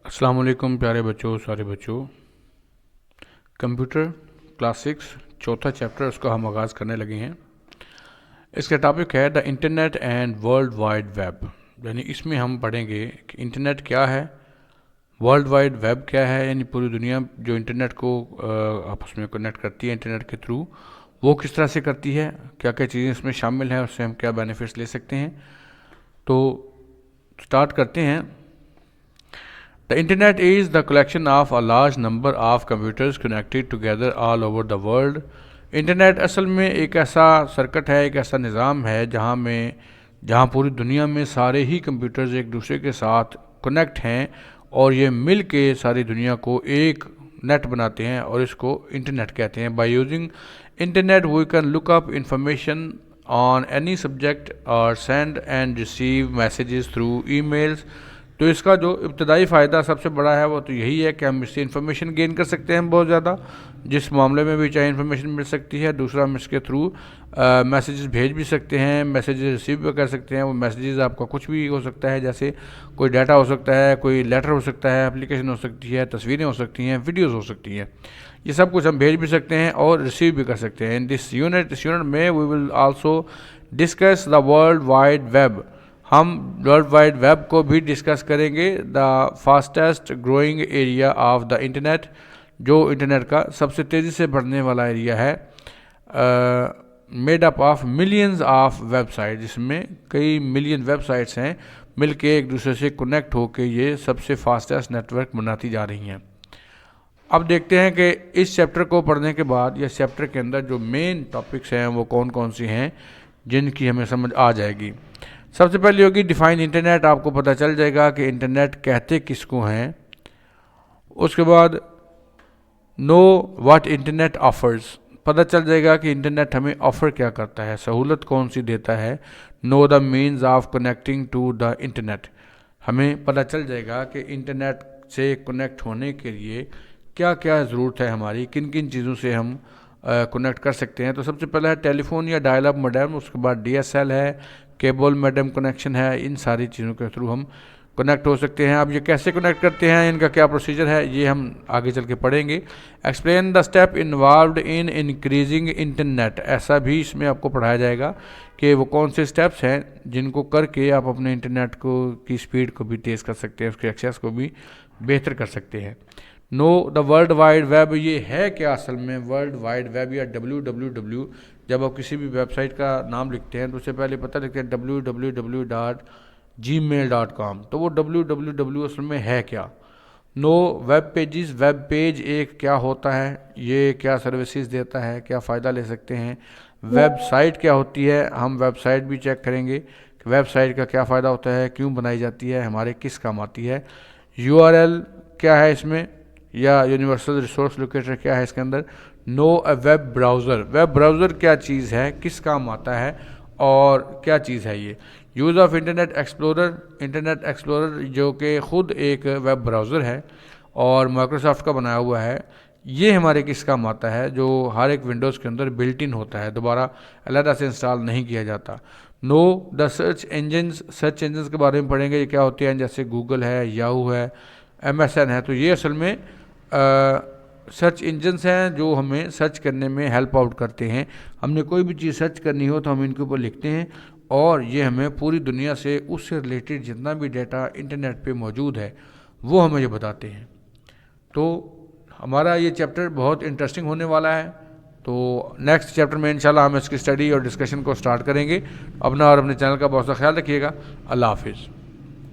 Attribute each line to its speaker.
Speaker 1: السلام علیکم پیارے بچوں، سارے بچوں. کمپیوٹر کلاس 6 چوتھا چیپٹر اس کو ہم آغاز کرنے لگے ہیں. اس کا ٹاپک ہے the internet and world wide web. یعنی اس میں ہم پڑھیں گے کہ انٹرنیٹ کیا ہے، ورلڈ وائڈ ویب کیا ہے، یعنی پوری دنیا جو انٹرنیٹ کو آپس میں کنیکٹ کرتی ہے انٹرنیٹ کے تھرو، وہ کس طرح سے کرتی ہے، کیا کیا چیزیں اس میں شامل ہیں، اس سے ہم کیا بینیفٹس لے سکتے ہیں. تو سٹارٹ کرتے ہیں. The internet is the collection of a large number of computers connected together all over the world. Internet اصل میں ایک ایسا سرکٹ ہے، ایک ایسا نظام ہے جہاں پوری دنیا میں سارے ہی کمپیوٹرز ایک دوسرے کے ساتھ کنیکٹ ہیں اور یہ مل کے ساری دنیا کو ایک نیٹ بناتے ہیں اور اس کو انٹرنیٹ کہتے ہیں. By using internet we can look up information on any subject or send and receive messages through emails. تو اس کا جو ابتدائی فائدہ سب سے بڑا ہے وہ تو یہی ہے کہ ہم اس سے انفارمیشن گین کر سکتے ہیں بہت زیادہ، جس معاملے میں بھی چاہے انفارمیشن مل سکتی ہے. دوسرا ہم اس کے تھرو میسیجز بھیج بھی سکتے ہیں، میسیجز ریسیو بھی کر سکتے ہیں. وہ میسیجز آپ کا کچھ بھی ہو سکتا ہے، جیسے کوئی ڈیٹا ہو سکتا ہے، کوئی لیٹر ہو سکتا ہے، اپلیکیشن ہو سکتی ہے، تصویریں ہو سکتی ہیں، ویڈیوز ہو سکتی ہیں. یہ سب کچھ ہم بھیج بھی سکتے ہیں اور ریسیو بھی کر سکتے ہیں. ان دس یونٹ میں we will also discuss the world wide web. ہم ورلڈ وائڈ ویب کو بھی ڈسکس کریں گے. The fastest growing area of the internet, جو انٹرنیٹ کا سب سے تیزی سے بڑھنے والا ایریا ہے، made up of millions of web site, جس میں کئی ملین ویب سائٹس ہیں مل کے ایک دوسرے سے کنیکٹ ہو کے یہ سب سے فاسٹیسٹ نیٹ ورک بناتی جا رہی ہیں. اب دیکھتے ہیں کہ اس چیپٹر کو پڑھنے کے بعد یا چیپٹر کے اندر جو مین ٹاپکس ہیں وہ کون کون سی ہیں جن کی ہمیں سمجھ آ جائے گی. سب سے پہلی ہوگی ڈیفائن انٹرنیٹ. آپ کو پتہ چل جائے گا کہ انٹرنیٹ کہتے کس کو ہیں. اس کے بعد نو واٹ انٹرنیٹ آفرز، پتہ چل جائے گا کہ انٹرنیٹ ہمیں آفر کیا کرتا ہے، سہولت کون سی دیتا ہے. Know the means of connecting to the internet, ہمیں پتہ چل جائے گا کہ انٹرنیٹ سے کنیکٹ ہونے کے لیے کیا کیا ضرورت ہے ہماری، کن کن چیزوں سے ہم کنیکٹ کر سکتے ہیں. تو سب سے پہلا ہے ٹیلی فون یا ڈائل اپ موڈیم. اس کے بعد ڈی ایس ایل ہے، کیبل میڈم کنیکشن ہے. ان ساری چیزوں کے تھرو ہم کنیکٹ ہو سکتے ہیں. اب یہ کیسے کنیکٹ کرتے ہیں، ان کا کیا پروسیجر ہے، یہ ہم آگے چل کے پڑھیں گے. Explain the step involved in increasing internet. ایسا بھی اس میں آپ کو پڑھایا جائے گا کہ وہ کون سے اسٹیپس ہیں جن کو کر کے آپ اپنے انٹرنیٹ کی اسپیڈ کو بھی تیز کر سکتے ہیں، اس کے ایکسیس کو بھی بہتر کر سکتے ہیں. نو دا ورلڈ وائڈ ویب، یہ ہے کیا اصل میں ورلڈ وائڈ ویب یا WWW. جب آپ کسی بھی ویب سائٹ کا نام لکھتے ہیں تو اس سے پہلے پتہ لکھتے ہیں www.gmail.com. تو وہ WWW اصل میں ہے کیا. نو ویب پیجز، ویب پیج ایک کیا ہوتا ہے، یہ کیا سروسز دیتا ہے، کیا فائدہ لے سکتے ہیں. ویب سائٹ کیا ہوتی ہے، ہم ویب سائٹ بھی چیک کریں گے کہ ویب سائٹ کا کیا فائدہ ہوتا ہے، کیوں بنائی جاتی ہے، ہمارے کس کام آتی ہے. URL کیا ہے اس میں، یا یونیورسل ریسورس لوکیٹر کیا ہے اس کے اندر. Know a web browser, web browser کیا چیز ہے، کس کام آتا ہے اور کیا چیز ہے یہ. Use of internet explorer, internet explorer جو کہ خود ایک ویب براؤزر ہے اور مائکروسافٹ کا بنایا ہوا ہے. یہ ہمارے کس کام آتا ہے، جو ہر ایک ونڈوز کے اندر بلٹ ان ہوتا ہے، دوبارہ علیحدہ سے انسٹال نہیں کیا جاتا. Know the search engines, search engines کے بارے میں پڑھیں گے. یہ کیا ہوتے ہیں، جیسے گوگل ہے، یاہو ہے، MSN ہے. تو یہ اصل میں سرچ انجنس ہیں جو ہمیں سرچ کرنے میں ہیلپ آؤٹ کرتے ہیں. ہم نے کوئی بھی چیز سرچ کرنی ہو تو ہم ان کے اوپر لکھتے ہیں اور یہ ہمیں پوری دنیا سے اس سے ریلیٹڈ جتنا بھی ڈیٹا انٹرنیٹ پہ موجود ہے وہ ہمیں یہ بتاتے ہیں. تو ہمارا یہ چیپٹر بہت انٹرسٹنگ ہونے والا ہے. تو نیکسٹ چیپٹر میں انشاءاللہ ہم اس کی اسٹڈی اور ڈسکشن کو سٹارٹ کریں گے. اپنا اور اپنے چینل کا بہت سا خیال رکھیے گا. اللہ حافظ.